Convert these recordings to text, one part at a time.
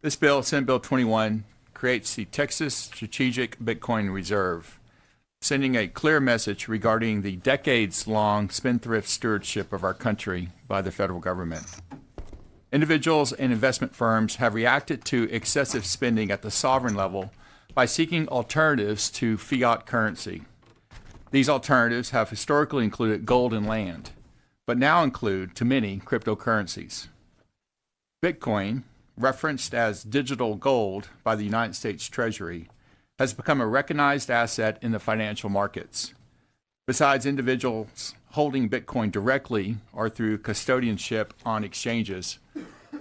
This bill, Senate Bill 21, creates the Texas Strategic Bitcoin Reserve, sending a clear message regarding the decades-long spendthrift stewardship of our country by the federal government. Individuals and investment firms have reacted to excessive spending at the sovereign level by seeking alternatives to fiat currency. These alternatives have historically included gold and land, but now include, to many, cryptocurrencies. Bitcoin, referenced as digital gold by the United States Treasury, has become a recognized asset in the financial markets. Besides individuals holding Bitcoin directly or through custodianship on exchanges,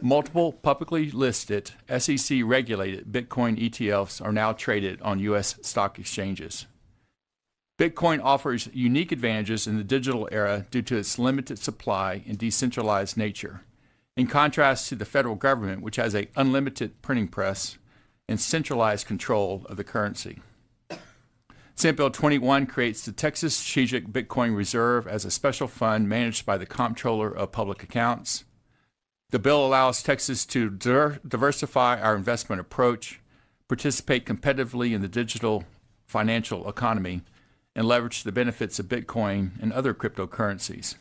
multiple publicly listed, SEC-regulated Bitcoin ETFs are now traded on U.S. stock exchanges. Bitcoin offers unique advantages in the digital era due to its limited supply and decentralized nature, in contrast to the federal government, which has an unlimited printing press and centralized control of the currency. Senate Bill 21 creates the Texas Strategic Bitcoin Reserve as a special fund managed by the Comptroller of Public Accounts. The bill allows Texas to diversify our investment approach, participate competitively in the digital financial economy, and leverage the benefits of Bitcoin and other cryptocurrencies.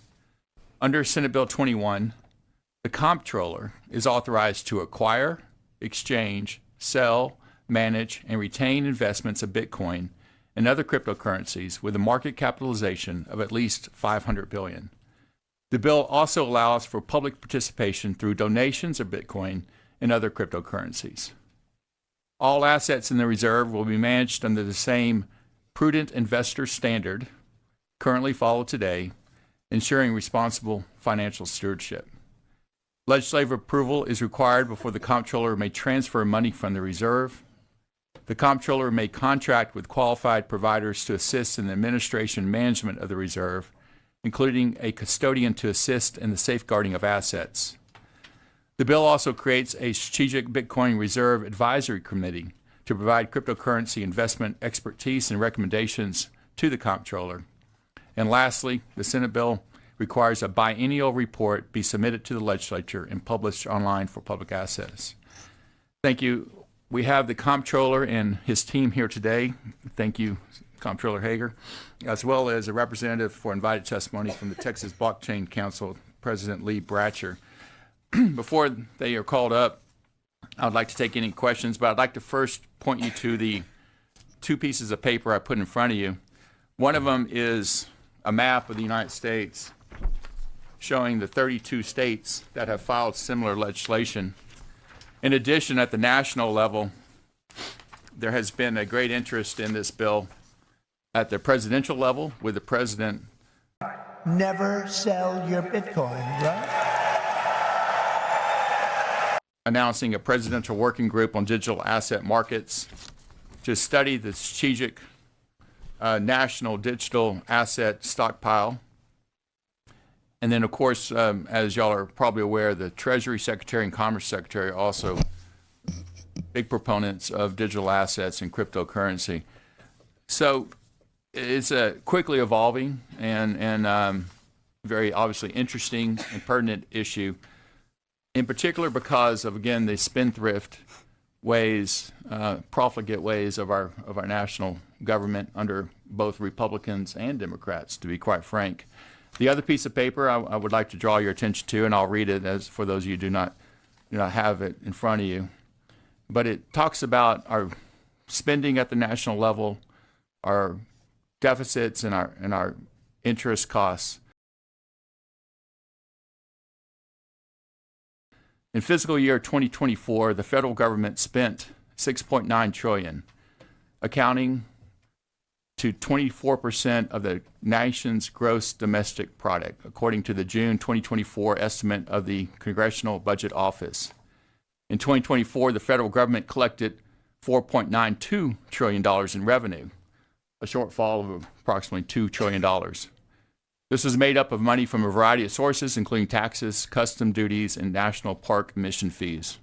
Under Senate Bill 21, the Comptroller is authorized to acquire, exchange, sell, manage, and retain investments of Bitcoin and other cryptocurrencies with a market capitalization of at least $500 billion. The bill also allows for public participation through donations of Bitcoin and other cryptocurrencies. All assets in the reserve will be managed under the same prudent investor standard currently followed today, ensuring responsible financial stewardship. Legislative approval is required before the Comptroller may transfer money from the reserve. The Comptroller may contract with qualified providers to assist in the administration and management of the reserve, including a custodian to assist in the safeguarding of assets. The bill also creates a Strategic Bitcoin Reserve Advisory Committee to provide cryptocurrency investment expertise and recommendations to the Comptroller. And lastly, the Senate bill requires a biennial report be submitted to the legislature and published online for public access. Thank you. We have the Comptroller and his team here today. Thank you, Comptroller Hager, as well as a representative for invited testimony from the Texas Blockchain Council, President Lee Bratcher. Before they are called up, I would like to take any questions, but I'd like to first point you to the two pieces of paper I put in front of you. One of them is a map of the United States showing the 32 states that have filed similar legislation. In addition, at the national level, there has been a great interest in this bill at the presidential level, with the president never sell your Bitcoin, right? Announcing a presidential working group on digital asset markets to study the strategic national digital asset stockpile. And then, of course, as y'all are probably aware, the Treasury Secretary and Commerce Secretary are also big proponents of digital assets and cryptocurrency. So it's a quickly evolving and very obviously interesting and pertinent issue, in particular because of, again, the spendthrift ways, profligate ways of our national government under both Republicans and Democrats, to be quite frank. The other piece of paper I would like to draw your attention to, and I'll read it as for those of you who do not have it in front of you, but it talks about our spending at the national level, our deficits, and our interest costs. In fiscal year 2024, the federal government spent $6.9 trillion, accounting to 24% of the nation's gross domestic product, according to the June 2024 estimate of the Congressional Budget Office. In 2024, the federal government collected $4.92 trillion in revenue, a shortfall of approximately $2 trillion. This was made up of money from a variety of sources, including taxes, custom duties, and national park admission fees.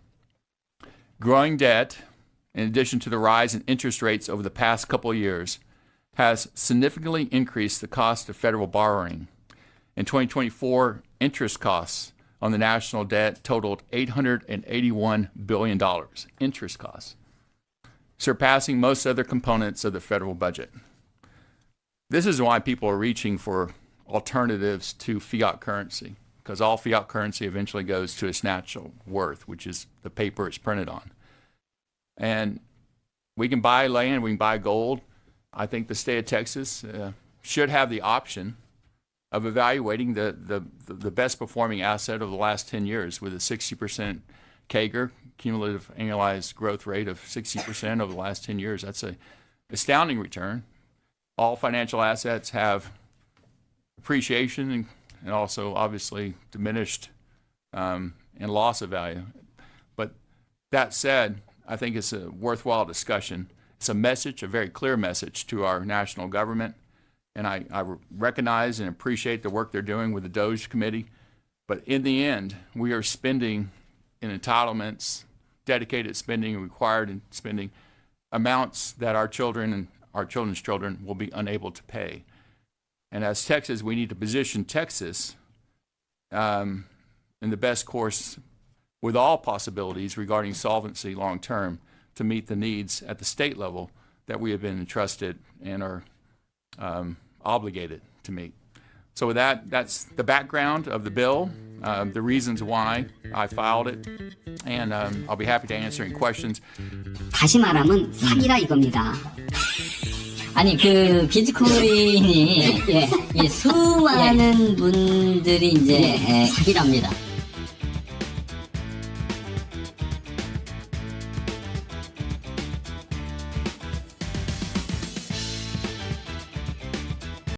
Growing debt, in addition to the rise in interest rates over the past couple of years, has significantly increased the cost of federal borrowing. In 2024, interest costs on the national debt totaled $881 billion, interest costs, surpassing most other components of the federal budget. This is why people are reaching for alternatives to fiat currency, because all fiat currency eventually goes to its natural worth, which is the paper it's printed on. And we can buy land, we can buy gold. I think the state of Texas should have the option of evaluating the best performing asset of the last 10 years with a 60% CAGR, cumulative annualized growth rate of 60% over the last 10 years. That's an astounding return. All financial assets have appreciation and also obviously diminished and loss of value. But that said, I think it's a worthwhile discussion. It's a message, a very clear message to our national government. And I recognize and appreciate the work they're doing with the DOGE committee. But in the end, we are spending in entitlements, dedicated spending, required spending, amounts that our children and our children's children will be unable to pay. And as Texas, we need to position Texas in the best course with all possibilities regarding solvency long term to meet the needs at the state level that we have been entrusted and are obligated to meet. So with that, that's the background of the bill, the reasons why I filed it, and I'll be happy to answer any questions. 다시 말하면 사기라 이겁니다. 아니 그 비트코인이 예, 수많은 분들이 이제 사기랍니다.